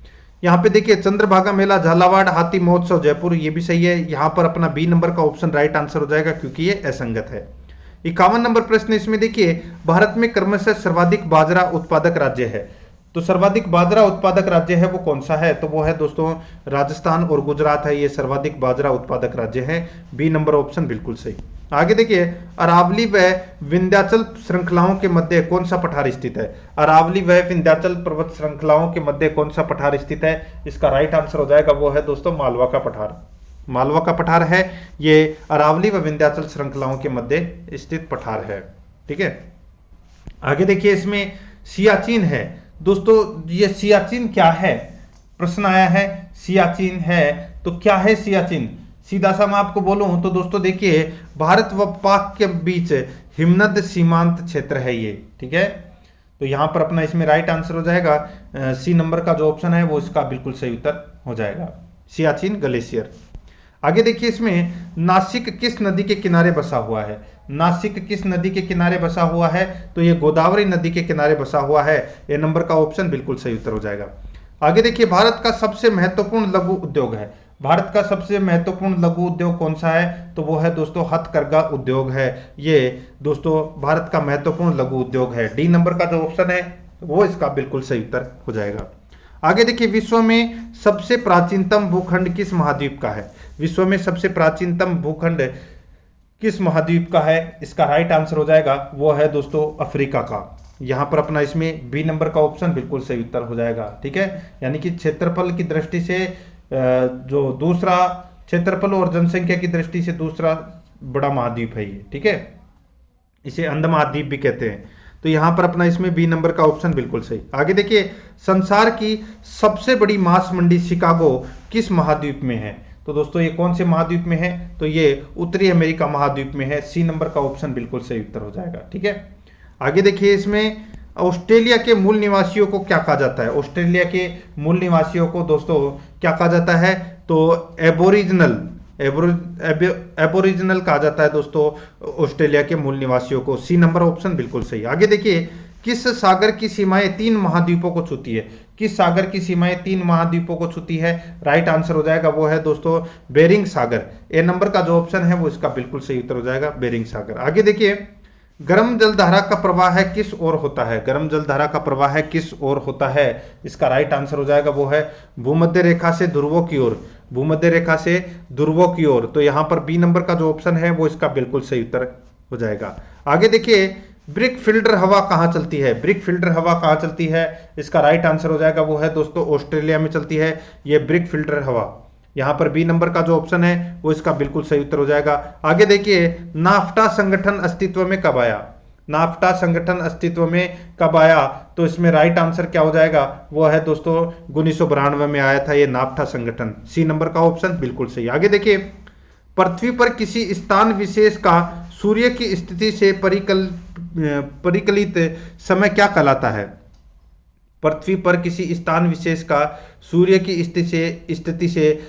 यहाँ पे देखिए, चंद्रभागा मेला झालावाड़, हाथी महोत्सव जयपुर, ये भी सही है। यहाँ पर अपना बी नंबर का ऑप्शन राइट आंसर हो जाएगा, क्योंकि ये असंगत है। 51 नंबर प्रश्न इसमें देखिए, भारत में क्रमशः सर्वाधिक बाजरा उत्पादक राज्य है। तो सर्वाधिक बाजरा उत्पादक राज्य है वो कौन सा है? तो वो है दोस्तों राजस्थान और गुजरात है, ये सर्वाधिक बाजरा उत्पादक राज्य है। बी नंबर ऑप्शन बिल्कुल सही। आगे देखिए, अरावली व विंध्याचल श्रृंखलाओं के मध्य कौन सा पठार स्थित है? अरावली व विंध्याचल पर्वत श्रृंखलाओं के मध्य कौन सा पठार स्थित है? इसका राइट आंसर हो जाएगा, वो है दोस्तों मालवा का पठार। मालवा का पठार है ये, अरावली व विंध्याचल श्रृंखलाओं के मध्य स्थित पठार है, ठीक है। आगे देखिए, इसमें सियाचिन है दोस्तों। ये सियाचिन क्या है? प्रश्न आया है, सियाचिन है तो क्या है सियाचिन? सीधा सा मैं आपको बोलूं तो दोस्तों देखिए, भारत व पाक के बीच हिमनद सीमांत क्षेत्र है ये, ठीक है। तो यहां पर अपना इसमें राइट आंसर हो जाएगा सी नंबर का जो ऑप्शन है वो इसका बिल्कुल सही उत्तर हो जाएगा, सियाचिन ग्लेशियर। आगे देखिए, इसमें नासिक किस नदी के किनारे बसा हुआ है? नासिक किस नदी के किनारे बसा हुआ है? तो ये गोदावरी नदी के किनारे बसा हुआ है। ये नंबर का ऑप्शन बिल्कुल सही उत्तर हो जाएगा। आगे देखिए, भारत का सबसे महत्वपूर्ण लघु उद्योग है। भारत का सबसे महत्वपूर्ण लघु उद्योग कौन सा है? तो वो है दोस्तों हथकरघा उद्योग है। ये दोस्तों भारत का महत्वपूर्ण लघु उद्योग है। डी नंबर का जो ऑप्शन है वो इसका बिल्कुल सही उत्तर हो जाएगा। आगे देखिए, विश्व में सबसे प्राचीनतम भूखंड किस महाद्वीप का है? विश्व में सबसे प्राचीनतम भूखंड किस महाद्वीप का है? इसका राइट आंसर हो जाएगा, वो है दोस्तों अफ्रीका का। यहां पर अपना इसमें बी नंबर का ऑप्शन बिल्कुल सही उत्तर हो जाएगा, ठीक है। यानी कि क्षेत्रफल की दृष्टि से जो दूसरा क्षेत्रफल और जनसंख्या की दृष्टि से दूसरा बड़ा महाद्वीप है ये, ठीक है। इसे अंध महाद्वीप भी कहते हैं। तो यहां पर अपना इसमें बी नंबर का ऑप्शन बिल्कुल सही। आगे देखिए, संसार की सबसे बड़ी मांस मंडी शिकागो किस महाद्वीप में है? तो दोस्तों ये कौन से महाद्वीप में है? तो ये उत्तरी अमेरिका महाद्वीप में है। सी नंबर का ऑप्शन बिल्कुल सही उत्तर हो जाएगा, ठीक है। आगे देखिए, इसमें ऑस्ट्रेलिया के मूल निवासियों को क्या कहा जाता है? ऑस्ट्रेलिया के मूल निवासियों को दोस्तों क्या कहा जाता है? तो एबोरिजिनल कहा जाता है दोस्तों ऑस्ट्रेलिया के मूल निवासियों को। सी नंबर ऑप्शन बिल्कुल सही। आगे देखिए, किस सागर की सीमाएं 3 महाद्वीपों को छूती है? किस सागर की सीमाएं 3 महाद्वीपों को छूती है? राइट आंसर हो जाएगा, वो है दोस्तों बेरिंग सागर। ए नंबर का जो ऑप्शन है वो इसका बिल्कुल सही उत्तर हो जाएगा, बेरिंग सागर। आगे देखिए, गर्म जलधारा का प्रवाह है किस ओर होता है? गर्म जलधारा का प्रवाह है किस ओर होता है? इसका राइट आंसर हो जाएगा, वो है भूमध्य रेखा से ध्रुवों की ओर। भूमध्य रेखा से ध्रुवों की ओर। तो यहां पर बी नंबर का जो ऑप्शन है वो इसका बिल्कुल सही उत्तर हो जाएगा। आगे देखिए, ब्रिक फिल्टर हवा कहां चलती है? ब्रिक फिल्टर हवा कहां चलती है? इसका राइट आंसर हो जाएगा, वो है दोस्तों ऑस्ट्रेलिया में चलती है ये ब्रिक फिल्टर हवा। यहां पर बी नंबर का जो ऑप्शन है वो इसका बिल्कुल सही उत्तर हो जाएगा। आगे देखिए, नाफ्टा संगठन अस्तित्व में कब आया? नाफ्टा संगठन अस्तित्व में कब आया? तो इसमें राइट आंसर क्या हो जाएगा, वो है दोस्तों 1992 में आया था ये नाफ्टा संगठन। सी नंबर का ऑप्शन बिल्कुल सही। आगे देखिए, पृथ्वी पर किसी स्थान विशेष का सूर्य की स्थिति से परिकलित समय क्या कहलाता है? पृथ्वी पर किसी स्थान विशेष का सूर्य की स्थिति से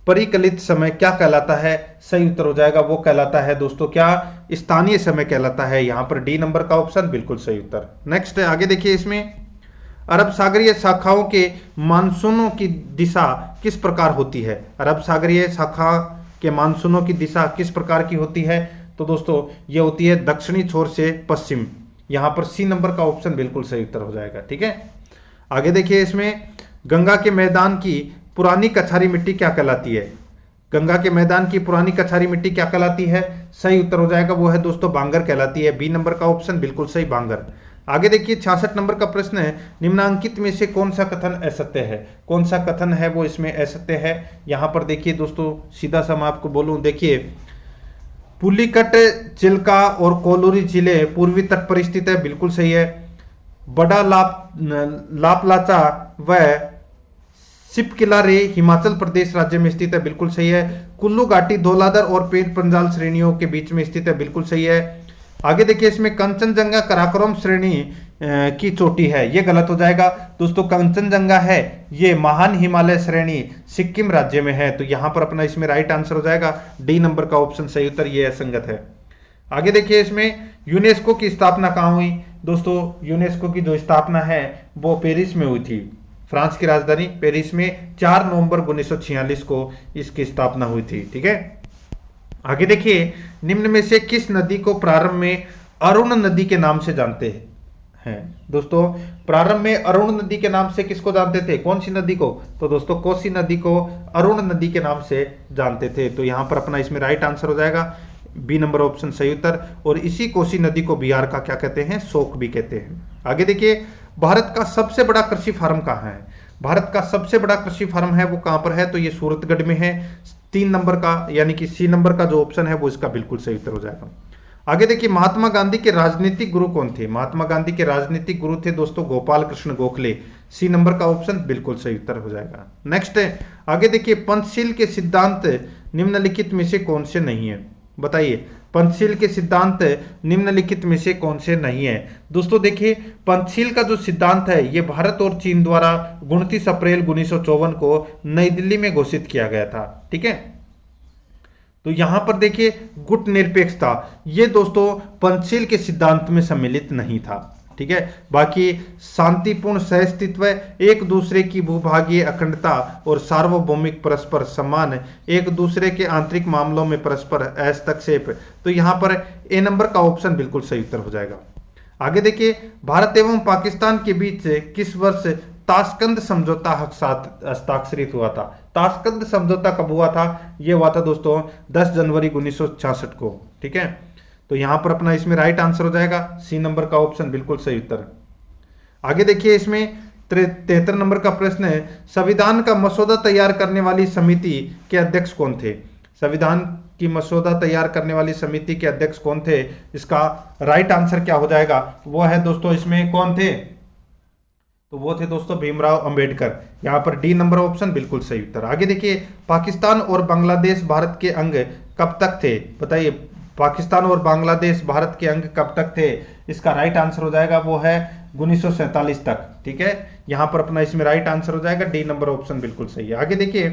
परिकलित समय क्या कहलाता है? सही उत्तर हो जाएगा, वो कहलाता है दोस्तों क्या? स्थानीय समय कहलाता है। यहां पर डी नंबर का ऑप्शन बिल्कुल सही उत्तर। नेक्स्ट है, आगे देखिए, इसमें अरब सागरीय शाखाओं के मानसूनों की दिशा किस प्रकार होती है? अरब सागरीय शाखा के मानसूनों की दिशा किस प्रकार की होती है? तो दोस्तों ये होती है दक्षिणी छोर से पश्चिम। यहां पर सी नंबर का ऑप्शन बिल्कुल सही उत्तर हो जाएगा, ठीक है। आगे देखिए, इसमें गंगा के मैदान की पुरानी कछारी मिट्टी क्या कहलाती है? गंगा के मैदान की पुरानी कछारी मिट्टी क्या कहलाती है? सही उत्तर हो जाएगा, वो है दोस्तों बांगर कहलाती है। बी नंबर का ऑप्शन बिल्कुल सही, बांगर। आगे देखिए, 66 नंबर का प्रश्न है, निम्नांकित में से कौन सा कथन असत्य है? कौन सा कथन है वो इसमें असत्य है? यहां पर देखिए दोस्तों, सीधा सा मैं आपको बोलूं, देखिए, पुलिकट, चिल्का और कोलूरी जिले पूर्वी तट पर स्थित है, बिल्कुल सही है। बड़ा लापलाचा व सिपकिला रे हिमाचल प्रदेश राज्य में स्थित है, बिल्कुल सही है। कुल्लू घाटी धौलाधर और पेड़ पंजाल श्रेणियों के बीच में स्थित है, बिल्कुल सही है। आगे देखिए, इसमें कंचनजंगा काराकोरम श्रेणी की चोटी है, ये गलत हो जाएगा दोस्तों। कंचनजंगा है ये महान हिमालय श्रेणी सिक्किम राज्य में है, तो यहां पर अपना इसमें राइट आंसर हो जाएगा डी नंबर का ऑप्शन सही उत्तर, ये असंगत है। आगे देखिए, इसमें यूनेस्को की स्थापना कहां हुई दोस्तों? यूनेस्को की जो स्थापना है वो पेरिस में हुई थी, फ्रांस की राजधानी पेरिस में 4 नवंबर 1946 को इसकी स्थापना हुई थी, ठीक है। आगे देखिए, निम्न में से किस नदी को प्रारंभ में अरुण नदी के नाम से जानते हैं दोस्तों? प्रारंभ में अरुण नदी के नाम से किसको जानते थे? कौन सी नदी को? तो दोस्तों कोसी नदी को अरुण नदी के नाम से जानते थे, तो यहां पर अपना इसमें राइट आंसर हो जाएगा बी नंबर ऑप्शन सही उत्तर। और इसी कोसी नदी को बिहार का क्या कहते हैं? शोक भी कहते हैं। आगे देखिए, भारत का सबसे बड़ा कृषि फार्म कहाँ है? भारत का सबसे बड़ा कृषि फार्म है वो कहां पर है? तो ये सूरतगढ़ में है। 3 नंबर का यानी कि सी नंबर का जो ऑप्शन है वो इसका बिल्कुल सही उत्तर हो जाएगा। आगे देखिए, महात्मा गांधी के राजनीतिक गुरु कौन थे? महात्मा गांधी के राजनीतिक गुरु थे दोस्तों गोपाल कृष्ण गोखले, सी नंबर का ऑप्शन बिल्कुल सही उत्तर हो जाएगा। नेक्स्ट है, आगे देखिए, पंचशील के सिद्धांत निम्नलिखित में से कौन से नहीं है? बताइए, पंचशील के सिद्धांत निम्नलिखित में से कौन से नहीं है? दोस्तों देखिए, पंचशील का जो सिद्धांत है ये भारत और चीन द्वारा 29 अप्रैल 1954 को नई दिल्ली में घोषित किया गया था, ठीक है। तो यहां पर देखिए, गुट निरपेक्षता ये दोस्तों पंचशील के सिद्धांत में सम्मिलित नहीं था, ठीक है। बाकी शांतिपूर्ण सहअस्तित्व, एक दूसरे की भूभागीय अखंडता और सार्वभौमिक परस्पर सम्मान, एक दूसरे के आंतरिक मामलों में परस्पर हस्तक्षेप, तो यहां पर ए नंबर का ऑप्शन बिल्कुल सही उत्तर हो जाएगा। आगे देखिए, भारत एवं पाकिस्तान के बीच किस वर्ष ताशकंद समझौता हस्ताक्षरित हुआ था? ताशकंद समझौता कब हुआ था? यह हुआ था दोस्तों 10 जनवरी 1966 को, ठीक है। तो यहां पर अपना इसमें राइट आंसर हो जाएगा सी नंबर का ऑप्शन बिल्कुल सही उत्तर। आगे देखिए, इसमें 73 नंबर का प्रश्न है, संविधान का मसौदा तैयार करने वाली समिति के अध्यक्ष कौन थे? संविधान की मसौदा तैयार करने वाली समिति के अध्यक्ष कौन थे? इसका राइट आंसर क्या हो जाएगा? वो है दोस्तों, इसमें कौन थे? तो वो थे दोस्तों भीमराव अंबेडकर, यहां पर डी नंबर ऑप्शन बिल्कुल सही उत्तर। आगे देखिए, पाकिस्तान और बांग्लादेश भारत के अंग कब तक थे? बताइए, पाकिस्तान और बांग्लादेश भारत के अंग कब तक थे? इसका राइट आंसर हो जाएगा वो है 1947 तक, ठीक है। यहां पर अपना इसमें राइट आंसर हो जाएगा डी नंबर ऑप्शन बिल्कुल सही है। आगे देखिए,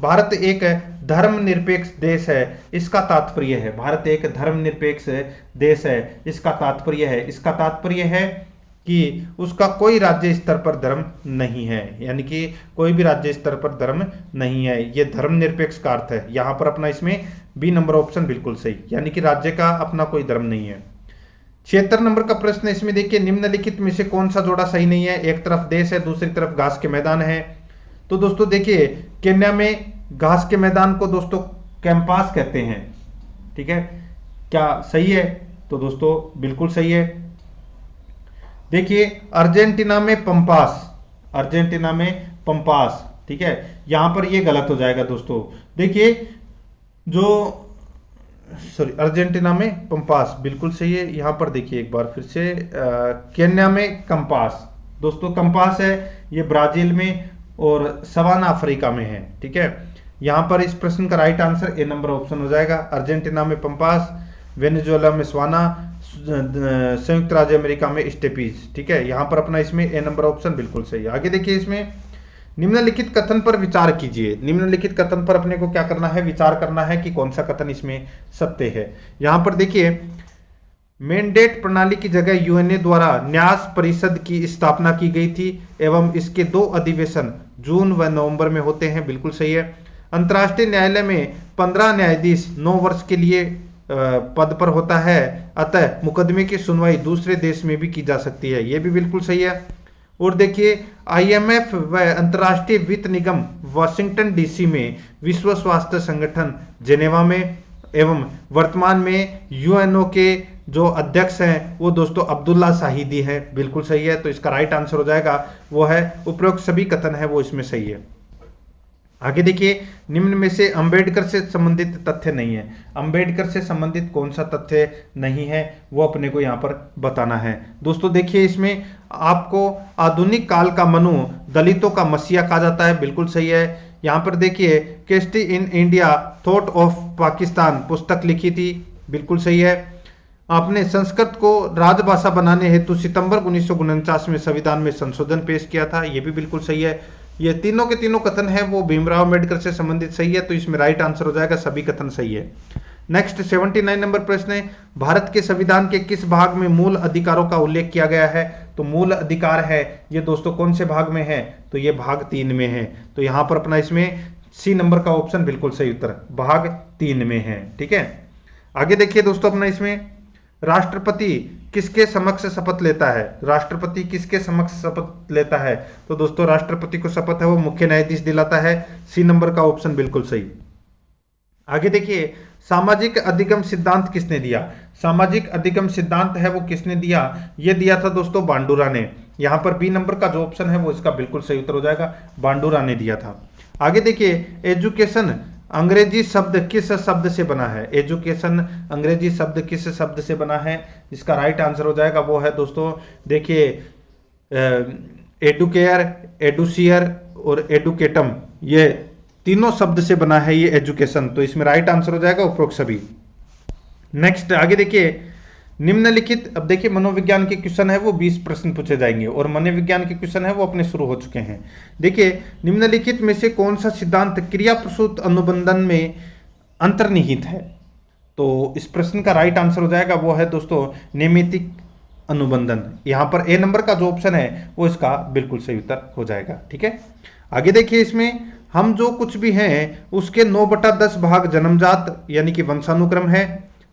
भारत एक धर्मनिरपेक्ष देश है, इसका तात्पर्य है, भारत एक धर्मनिरपेक्ष देश है, इसका तात्पर्य है, इसका तात्पर्य है कि उसका कोई राज्य स्तर पर धर्म नहीं है, यानी कि कोई भी राज्य स्तर पर धर्म नहीं है, ये धर्मनिरपेक्ष का अर्थ है। यहां पर अपना इसमें बी नंबर ऑप्शन बिल्कुल सही, यानी कि राज्य का अपना कोई धर्म नहीं है। 76 नंबर का प्रश्न, इसमें देखिए, निम्नलिखित में से कौन सा जोड़ा सही नहीं है? एक तरफ देश है, दूसरी तरफ घास के मैदान है। तो दोस्तों देखिए, केन्या में घास के मैदान को दोस्तों कैंपास कहते हैं, ठीक है, क्या सही है? तो दोस्तों बिल्कुल सही है। देखिए, अर्जेंटीना में पंपास, अर्जेंटीना में पंपास, ठीक है, यहां पर ये गलत हो जाएगा दोस्तों। देखिए, जो सॉरी, अर्जेंटीना में पंपास बिल्कुल सही है। यहां पर देखिए एक बार फिर से, केन्या में कंपास, दोस्तों कंपास है ये ब्राजील में और सवाना अफ्रीका में है, ठीक है। यहां पर इस प्रश्न का right answer A number option हो जाएगा। अर्जेंटीना में पंपास, वेनेजुएला में स्वाना, संयुक्त राज्य अमेरिका में स्टेपीज, ठीक है। यहां पर अपना इसमें ए नंबर ऑप्शन बिल्कुल सही है। आगे देखिए, इसमें निम्नलिखित कथन पर विचार कीजिए। निम्नलिखित कथन पर अपने को क्या करना है? विचार करना है कि कौन सा कथन इसमें सत्य है। यहां पर देखिए, मैंडेट प्रणाली की जगह यूएनए द्वारा न्यास परिषद की स्थापना की गई थी एवं इसके 2 अधिवेशन जून व नवंबर में होते हैं, बिल्कुल सही है। अंतर्राष्ट्रीय न्यायालय में 15 न्यायाधीश 9 वर्ष के लिए पद पर होता है, अतः मुकदमे की सुनवाई दूसरे देश में भी की जा सकती है, यह भी बिल्कुल सही है। और देखिए, आईएमएफ व अंतर्राष्ट्रीय वित्त निगम वाशिंगटन डीसी में, विश्व स्वास्थ्य संगठन जेनेवा में एवं वर्तमान में यूएनओ के जो अध्यक्ष हैं वो दोस्तों अब्दुल्ला शाहिदी है, बिल्कुल सही है। तो इसका राइट आंसर हो जाएगा वो है उपरोक्त सभी कथन है वो इसमें सही है। आगे देखिए, निम्न में से अंबेडकर से संबंधित तथ्य नहीं है। अंबेडकर से संबंधित कौन सा तथ्य नहीं है वो अपने को यहाँ पर बताना है। दोस्तों देखिए, इसमें आपको आधुनिक काल का मनु दलितों का मसीहा कहा जाता है, बिल्कुल सही है। यहाँ पर देखिए, castes in India thought of Pakistan पुस्तक लिखी थी, बिल्कुल सही है। आपने संस्कृत को राजभाषा बनाने हेतु सितंबर 1949 में संविधान में संशोधन पेश किया था, ये भी बिल्कुल सही है। ये तीनों के तीनों कथन है वो भीमराव अम्बेडकर से संबंधित सही है, तो इसमें राइट आंसर हो जाएगा, सभी कथन सही है। नेक्स्ट 79 नंबर प्रश्न है, भारत के संविधान के किस भाग में मूल अधिकारों का उल्लेख किया गया है? तो मूल अधिकार है ये दोस्तों कौन से भाग में है? तो ये भाग 3 में है। तो यहां पर अपना इसमें सी नंबर का ऑप्शन बिल्कुल सही उत्तर, भाग 3 में है। ठीक है, आगे देखिए दोस्तों, अपना इसमें राष्ट्रपति किसके समक्ष शपथ लेता है? राष्ट्रपति किसके समक्ष शपथ लेता है? तो दोस्तों राष्ट्रपति को शपथ है वो मुख्य न्यायाधीश दिलाता है, सी नंबर का ऑप्शन बिल्कुल सही। आगे देखिए, सामाजिक अधिगम सिद्धांत किसने दिया? सामाजिक अधिगम सिद्धांत है वो किसने दिया? ये दिया था दोस्तों बांडुरा ने। यहां पर बी नंबर का जो ऑप्शन है वो इसका बिल्कुल सही उत्तर हो जाएगा, बांडुरा ने दिया था। आगे देखिए, एजुकेशन अंग्रेजी शब्द किस शब्द से बना है? एजुकेशन अंग्रेजी शब्द किस शब्द से बना है? इसका राइट आंसर हो जाएगा वो है दोस्तों, देखिए एडुकेयर, एडुसियर और एडुकेटम, ये तीनों शब्द से बना है ये एजुकेशन, तो इसमें राइट आंसर हो जाएगा उपरोक्त सभी। नेक्स्ट आगे देखिए, निम्नलिखित, अब देखिए मनोविज्ञान के क्वेश्चन है वो 20 प्रश्न पूछे जाएंगे और मनोविज्ञान के क्वेश्चन है वो अपने शुरू हो चुके हैं। देखिए, निम्नलिखित में से कौन सा सिद्धांत क्रिया प्रसूत अनुबंधन में अंतर्निहित है? तो इस प्रश्न का राइट आंसर हो जाएगा वो है दोस्तों नैमित्तिक अनुबंधन। यहां पर ए नंबर का जो ऑप्शन है वो इसका बिल्कुल सही उत्तर हो जाएगा। ठीक है, आगे देखिए, इसमें हम जो कुछ भी हैं उसके 9/10 भाग जन्मजात यानी कि वंशानुक्रम है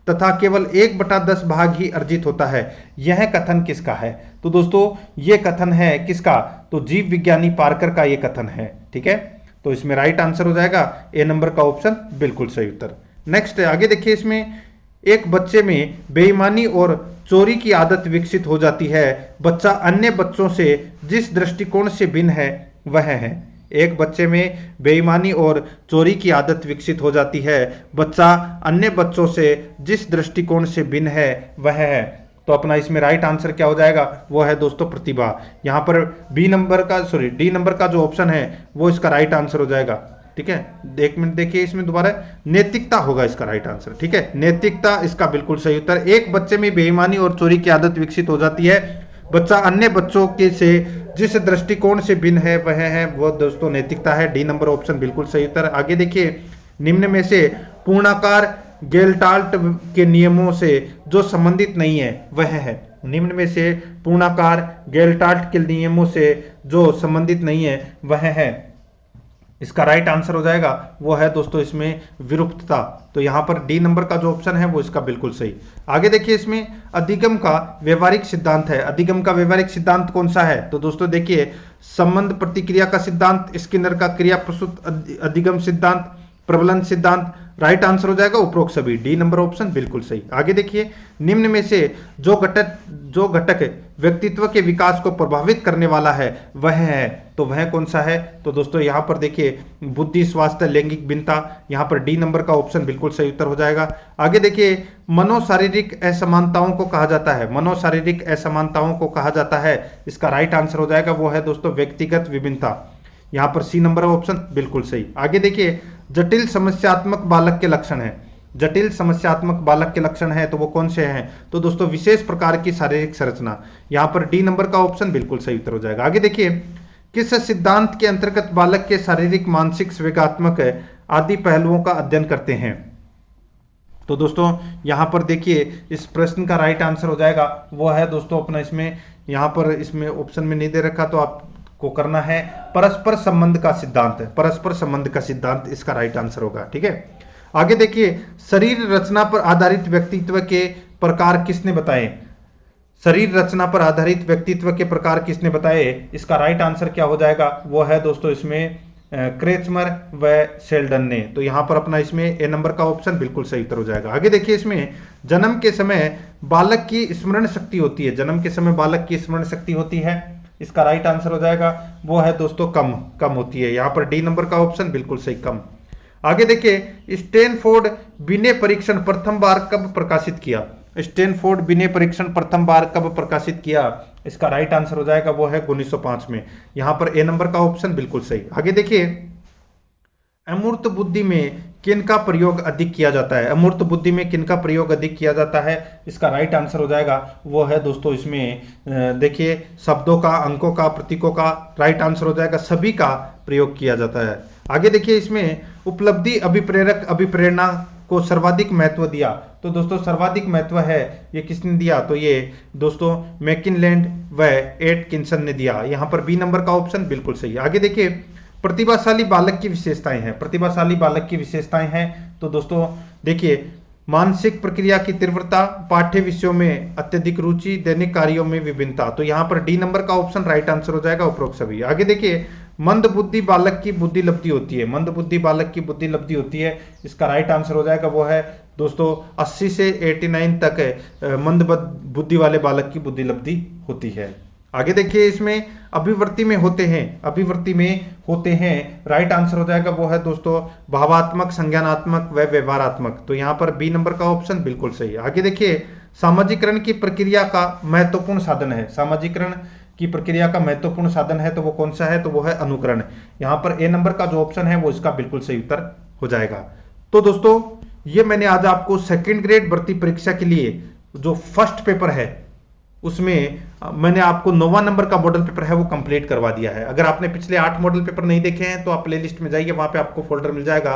तथा केवल 1/10 भाग ही अर्जित होता है, यह कथन किसका है? तो दोस्तों ये कथन है किसका? तो जीव विज्ञानी पार्कर का ये कथन है। ठीक है, तो इसमें राइट आंसर हो जाएगा ए नंबर का ऑप्शन बिल्कुल सही उत्तर। नेक्स्ट आगे देखिए, इसमें एक बच्चे में बेईमानी और चोरी की आदत विकसित हो जाती है, बच्चा अन्य बच्चों से जिस दृष्टिकोण से भिन्न है वह है। एक बच्चे में बेईमानी और चोरी की आदत विकसित हो जाती है, बच्चा अन्य बच्चों से जिस दृष्टिकोण से भिन्न है वह है, तो अपना इसमें राइट आंसर क्या हो जाएगा वो है दोस्तों प्रतिभा। यहां पर डी नंबर का जो ऑप्शन है वो इसका राइट आंसर हो जाएगा। ठीक है, एक मिनट देखिए, इसमें दोबारा नैतिकता होगा इसका राइट आंसर। ठीक है, नैतिकता इसका बिल्कुल सही उत्तर। एक बच्चे में बेईमानी और चोरी की आदत विकसित हो जाती है, बच्चा अन्य बच्चों के से जिस दृष्टिकोण से भिन्न है वह है वो दोस्तों नैतिकता है, डी नंबर ऑप्शन बिल्कुल सही उत्तर। आगे देखिए, निम्न में से पूर्णाकार गेल्टाल्ट के नियमों से जो संबंधित नहीं है वह है। निम्न में से पूर्णाकार गेल्टाल्ट के नियमों से जो संबंधित नहीं है वह है, इसका राइट आंसर हो जाएगा वो है दोस्तों इसमें विरूपता। तो यहां पर डी नंबर का जो ऑप्शन है वो इसका बिल्कुल सही। आगे देखिए, इसमें अधिगम का व्यवहारिक सिद्धांत है। अधिगम का व्यवहारिक सिद्धांत कौन सा है? तो दोस्तों देखिए, संबंध प्रतिक्रिया का सिद्धांत, स्किनर का क्रिया प्रसूत अधिगम सिद्धांत, प्रबलन सिद्धांत, राइट आंसर हो जाएगा उपरोक्त सभी, डी नंबर ऑप्शन बिल्कुल सही। आगे देखिए, निम्न में से जो घटक व्यक्तित्व के विकास को प्रभावित करने वाला है वह है, तो वह कौन सा है? तो दोस्तों यहां पर देखिए, बुद्धि, स्वास्थ्य, लैंगिक भिन्नता, यहां पर डी नंबर का ऑप्शन बिल्कुल सही उत्तर हो जाएगा। आगे देखिए, मनोशारीरिक असमानताओं को कहा जाता है, मनोशारीरिक असमानताओं को कहा जाता है, इसका राइट आंसर हो जाएगा वो है दोस्तों व्यक्तिगत विभिन्नता, यहां पर सी नंबर ऑप्शन बिल्कुल सही। आगे देखिए, जटिल समस्यात्मक बालक के लक्षण है, जटिल समस्यात्मक बालक के लक्षण है तो वो कौन से हैं? तो दोस्तों विशेष प्रकार की शारीरिक संरचना, यहां पर डी नंबर का ऑप्शन बिल्कुल सही उत्तर हो जाएगा। आगे देखिए, किस सिद्धांत के अंतर्गत बालक के शारीरिक, मानसिक, संवेगात्मक आदि पहलुओं का अध्ययन करते हैं? तो दोस्तों यहां पर देखिए, इस प्रश्न का राइट आंसर हो जाएगा वो है दोस्तों अपना इसमें, यहां पर इसमें ऑप्शन में नहीं दे रखा तो आपको करना है परस्पर संबंध का सिद्धांत, परस्पर संबंध का सिद्धांत इसका राइट आंसर होगा। ठीक है, आगे देखिए, शरीर रचना पर आधारित व्यक्तित्व के प्रकार किसने बताए? शरीर रचना पर आधारित व्यक्तित्व के प्रकार किसने बताए? इसका राइट आंसर क्या हो जाएगा वो है दोस्तों इसमें क्रेचमर व शेल्डन ने। तो यहां पर अपना इसमें ए नंबर का ऑप्शन बिल्कुल सही उत्तर हो जाएगा। आगे देखिए, इसमें जन्म के समय बालक की स्मरण शक्ति होती है, जन्म के समय बालक की स्मरण शक्ति होती है, इसका राइट आंसर हो जाएगा वो है दोस्तों कम, कम होती है। यहाँ पर डी नंबर का ऑप्शन बिल्कुल सही, कम। आगे देखिए, स्टैनफोर्ड विनय परीक्षण प्रथम बार कब प्रकाशित किया? स्टैनफोर्ड विनय परीक्षण प्रथम बार कब प्रकाशित किया? इसका राइट आंसर हो जाएगा वो है 1905 में। यहाँ पर ए नंबर का ऑप्शन बिल्कुल सही। आगे देखिए, अमूर्त बुद्धि में किन का प्रयोग अधिक किया जाता है? अमूर्त बुद्धि में किन का प्रयोग अधिक किया जाता है? इसका राइट आंसर हो जाएगा वो है दोस्तों इसमें देखिए शब्दों का, अंकों का, प्रतीकों का राइट आंसर हो जाएगा सभी का प्रयोग किया जाता है। आगे देखिए, इसमें उपलब्धि अभिप्रेरक अभिप्रेरणा को सर्वाधिक महत्व दिया। तो दोस्तों सर्वाधिक महत्व है ये किसने दिया? तो ये दोस्तों मैकिनलैंड व एटकिंसन ने दिया। यहाँ पर बी नंबर का ऑप्शन बिल्कुल सही है। आगे देखिए, प्रतिभाशाली बालक की विशेषताएं हैं। प्रतिभाशाली बालक की विशेषताएं हैं तो दोस्तों देखिए, मानसिक प्रक्रिया की तीव्रता, पाठ्य विषयों में अत्यधिक रुचि, दैनिक कार्यों में विभिन्नता। तो यहाँ पर डी नंबर का ऑप्शन राइट आंसर हो जाएगा उपरोक्त सभी। आगे देखिए, मंद बुद्धि बालक की बुद्धि लब्धि होती है। मंद बुद्धि बालक की बुद्धि लब्धि होती है, इसका राइट आंसर हो जाएगा वो है दोस्तों 80 से 89 तक मंद बुद्धि वाले बालक की बुद्धि लब्धि होती है। आगे देखिए, इसमें अभिवृत्ति में होते हैं, अभिवृत्ति में होते हैं राइट आंसर हो जाएगा वो है दोस्तों भावात्मक, संज्ञानात्मक व व्यवहारात्मक। तो यहाँ पर बी नंबर का ऑप्शन बिल्कुल सही है। आगे देखिए, सामाजिकरण की प्रक्रिया का महत्वपूर्ण साधन है। सामाजिकरण की प्रक्रिया का महत्वपूर्ण साधन है तो वो कौन सा है? तो वो है अनुकरण। यहाँ पर ए नंबर का जो ऑप्शन है वो इसका बिल्कुल सही उत्तर हो जाएगा। तो दोस्तों ये मैंने आज आपको सेकेंड ग्रेड भर्ती परीक्षा के लिए जो फर्स्ट पेपर है उसमें मैंने आपको 9वां नंबर का मॉडल पेपर है वो कंप्लीट करवा दिया है। अगर आपने पिछले 8 मॉडल पेपर नहीं देखे हैं तो आप प्लेलिस्ट में जाइए, वहां पे आपको फोल्डर मिल जाएगा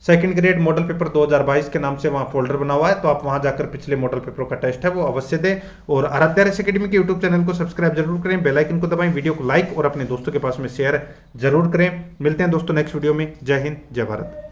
सेकंड ग्रेड मॉडल पेपर 2022 के नाम से, वहां फोल्डर बना हुआ है। तो आप वहां जाकर पिछले मॉडल पेपरों का टेस्ट है वो अवश्य दें और आराध्या रेस एकेडमी के यूट्यूब चैनल को सब्सक्राइब जरूर करें, बेल आइकन को दबाएं, वीडियो को लाइक और अपने दोस्तों के पास में शेयर जरूर करें। मिलते हैं दोस्तों नेक्स्ट वीडियो में। जय हिंद, जय भारत।